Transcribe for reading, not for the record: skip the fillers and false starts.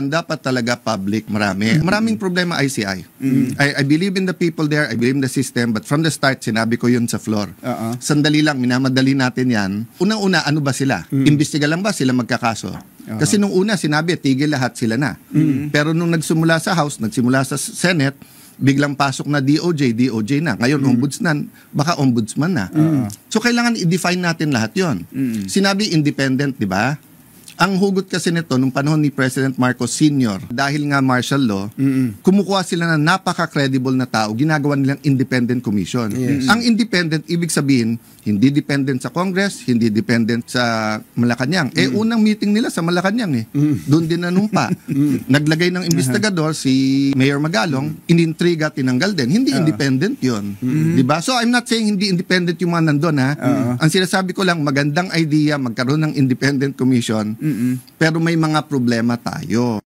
Dapat talaga public, maraming problema ICI. I believe in the people there, I believe in the system, but from the start, sinabi ko yun sa floor. Sandali lang, minamadali natin yan. Unang-una, ano ba sila? Imbestiga lang ba sila magkakaso? Kasi nung una, sinabi, tigil lahat sila na. Pero nung nagsimula sa House, nagsimula sa Senate, biglang pasok na DOJ na. Ngayon, ombudsman, baka ombudsman na. So, kailangan i-define natin lahat yon. Sinabi independent, di ba? Ang hugot kasi nito, nung panahon ni President Marcos Sr., dahil nga martial law, kumukuha sila ng napaka-credible na tao, ginagawa nilang independent commission. Ang independent, ibig sabihin, hindi dependent sa Congress, hindi dependent sa Malacanang. Unang meeting nila sa Malacanang Doon din nanumpa. Naglagay ng investigador, si Mayor Magalong, inintriga, tinanggal din. Hindi independent yon, diba? So I'm not saying hindi independent yung mga nandun, ha? Ang sinasabi ko lang, magandang idea, magkaroon ng independent commission, pero may mga problema tayo.